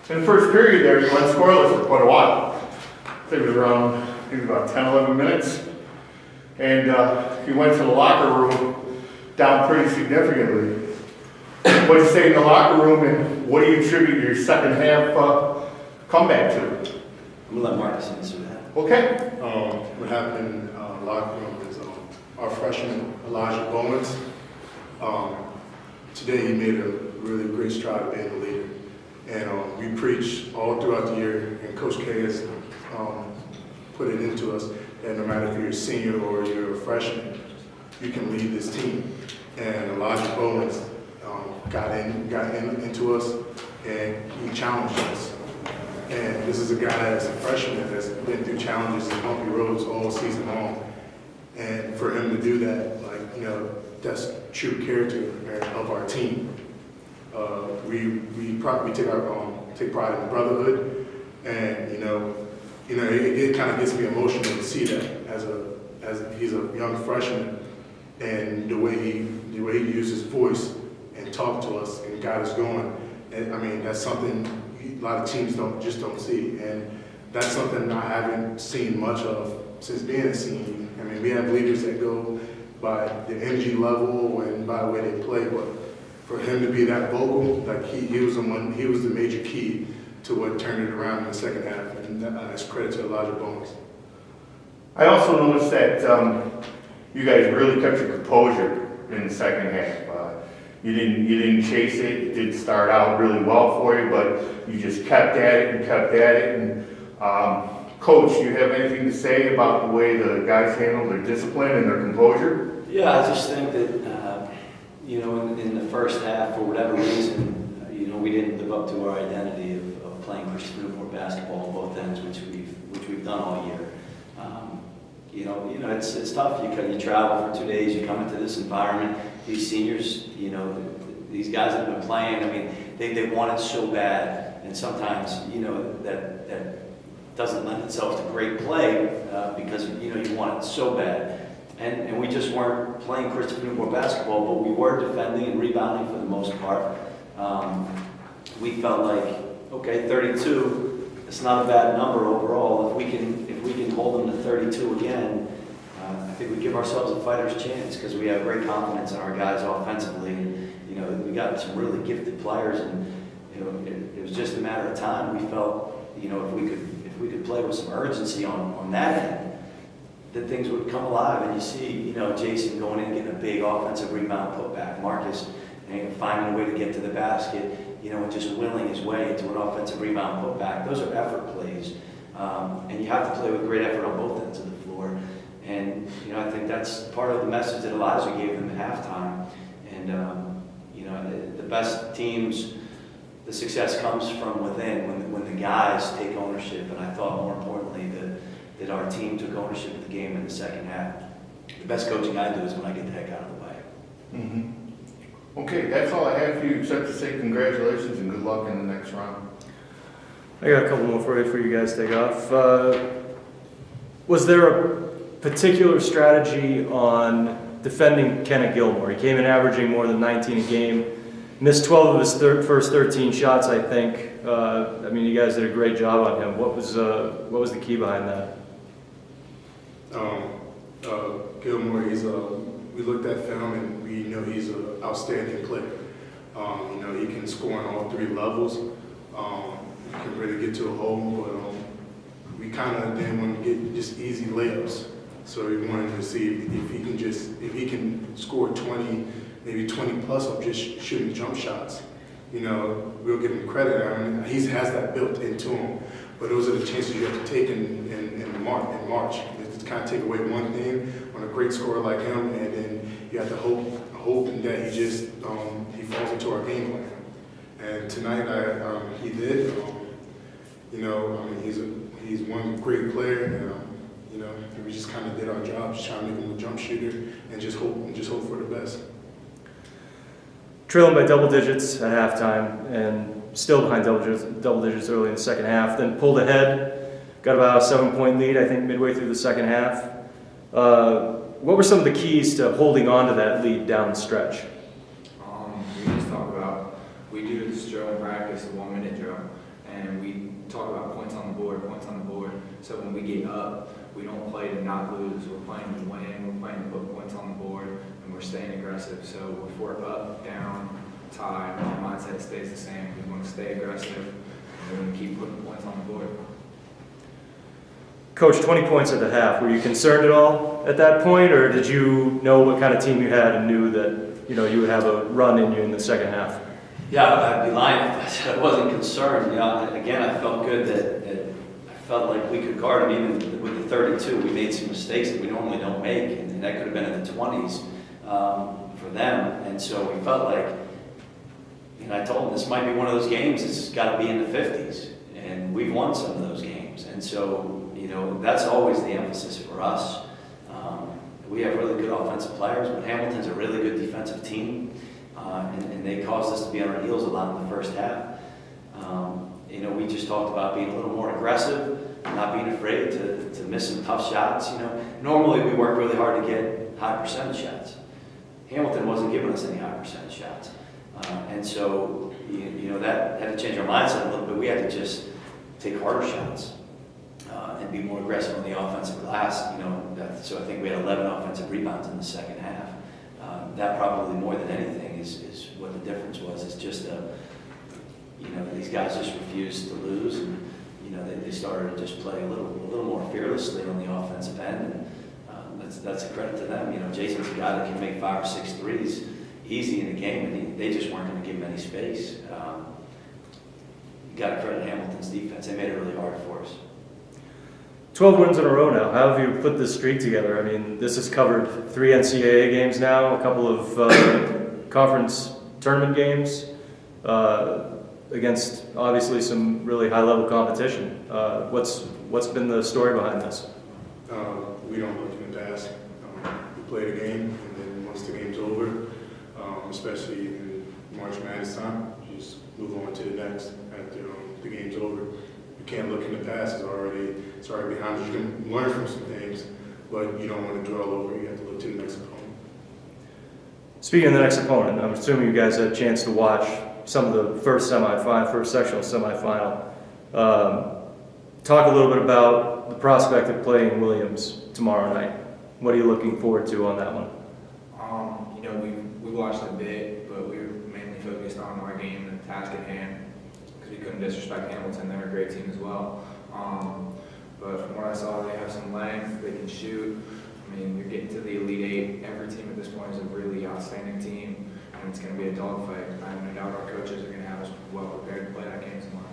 In the first period there, he went scoreless for quite a while. I think it was around maybe about 10, 11 minutes. And he went to the locker room down pretty significantly. What did you say in the locker room, and what do you attribute your second half comeback to? I'm going to let Marcus answer that. Okay. What happened in the locker room is our freshman, Elijah Bowens, today he made a really great stride of being a leader. And we preach all throughout the year, and Coach K has put it into us that no matter if you're a senior or you're a freshman, you can lead this team. And Elijah Bowens got into us, and he challenged us. And this is a guy that's a freshman that's been through challenges and bumpy roads all season long. And for him to do that, that's true character of our team. We take pride in brotherhood, and it kind of gets me emotional to see that as he's a young freshman, and the way he used his voice and talked to us and got us going. And, I mean, that's something a lot of teams don't see, and that's something I haven't seen much of since being a senior. I mean, we have leaders that go by the energy level and by the way they play, but for him to be that vocal, like he was the major key to what turned it around in the second half, and that's credit to Elijah Bowens. I also noticed that you guys really kept your composure in the second half. You didn't chase it. It didn't start out really well for you, but you just kept at it and kept at it. And Coach, you have anything to say about the way the guys handled their discipline and their composure? Yeah, I just think that in the first half, for whatever reason, we didn't live up to our identity of playing Christian Newport basketball on both ends, which we've done all year. It's tough. You travel for 2 days. You come into this environment. These seniors, these guys that have been playing. I mean, they want it so bad, and sometimes that doesn't lend itself to great play because you want it so bad. And we just weren't playing Christopher Newport basketball, but we were defending and rebounding for the most part. We felt like, okay, 32, it's not a bad number overall. If we can hold them to 32 again, I think we give ourselves a fighter's chance because we have great confidence in our guys offensively. And, we got some really gifted players, and it was just a matter of time. We felt, if we could play with some urgency on that end, that things would come alive. And you see, Jason going in and getting a big offensive rebound putback, Marcus finding a way to get to the basket, and just willing his way into an offensive rebound putback. Those are effort plays, and you have to play with great effort on both ends of the floor. And I think that's part of the message that Elijah gave them at halftime. And the best teams, the success comes from within when the guys take ownership. And I thought more importantly that our team took ownership of the game in the second half. The best coaching I do is when I get the heck out of the way. Mm-hmm. Okay, that's all I have for you, except to say congratulations and good luck in the next round. I got a couple more for you guys to take off. Was there a particular strategy on defending Kenna Gilmore? He came in averaging more than 19 a game, missed 12 of his first 13 shots, I think. You guys did a great job on him. What was the key behind that? Gilmore, we looked at film and we know he's an outstanding player. He can score on all three levels. He can really get to a hole, but we kind of didn't want to get just easy layups. So we wanted to see if he can score 20, maybe 20 plus of just shooting jump shots. We'll give him credit. He has that built into him. But those are the chances you have to take in March. It's kind of take away one thing on a great scorer like him, and then you have to hope that he just he falls into our game plan. And tonight he did. He's one great player. And, we just kind of did our job, just trying to make him a jump shooter, and just hope for the best. Trailing by double digits at halftime, and still behind double digits early in the second half. Then pulled ahead, got about a 7-point lead, I think, midway through the second half. What were some of the keys to holding on to that lead down the stretch? We just talk about, we do this drill in practice, the 1-minute drill. and we talk about points on the board. So when we get up, we don't play to not lose. We're playing to win. We're playing to put points on the board, and we're staying aggressive. So if we're up, down, tied, our mindset stays the same. We want to stay aggressive, and we're going to keep putting points on the board. Coach, 20 points at the half. Were you concerned at all at that point, or did you know what kind of team you had and knew that you would have a run in you in the second half? Yeah, I'd be lying if I said I wasn't concerned. Again, I felt good that I felt like we could guard them even with the 32. We made some mistakes that we normally don't make, and that could have been in the 20s for them. And so we felt like, I told them this might be one of those games that's got to be in the 50s, and we've won some of those games. And so, that's always the emphasis for us. We have really good offensive players, but Hamilton's a really good defensive team, and they caused us to be on our heels a lot in the first half. We just talked about being a little more aggressive, not being afraid to miss some tough shots. Normally we work really hard to get high percentage shots. Hamilton wasn't giving us any high percentage shots, and so that had to change our mindset a little bit. We had to just take harder shots. And be more aggressive on the offensive glass, so I think we had 11 offensive rebounds in the second half. That probably more than anything is what the difference was. It's just, these guys just refused to lose, and they started to just play a little more fearlessly on the offensive end, and that's a credit to them. Jason's a guy that can make 5 or 6 threes easy in the game, and they just weren't going to give him any space. You got to credit Hamilton's defense. They made it really hard for us. 12 wins in a row now. How have you put this streak together? I mean, this has covered 3 NCAA games now, a couple of conference tournament games against obviously some really high-level competition. What's been the story behind this? We don't look in the past. We play the game, and then once the game's over, especially in March Madness time, you just move on to the next after the game's over. You can't look in the past, it's already behind us. You can learn from some things, but you don't want to dwell over it. You have to look to the next opponent. Speaking of the next opponent, I'm assuming you guys had a chance to watch some of the first sectional semifinal. Talk a little bit about the prospect of playing Williams tomorrow night. What are you looking forward to on that one? We watched a bit, but we were mainly focused on our game and the task at hand, because we couldn't disrespect Hamilton. They're a great team as well. But from what I saw, they have some length, they can shoot. You're getting to the Elite 8. Every team at this point is a really outstanding team, and it's going to be a dogfight. I have no doubt our coaches are going to have us well prepared to play that game tomorrow.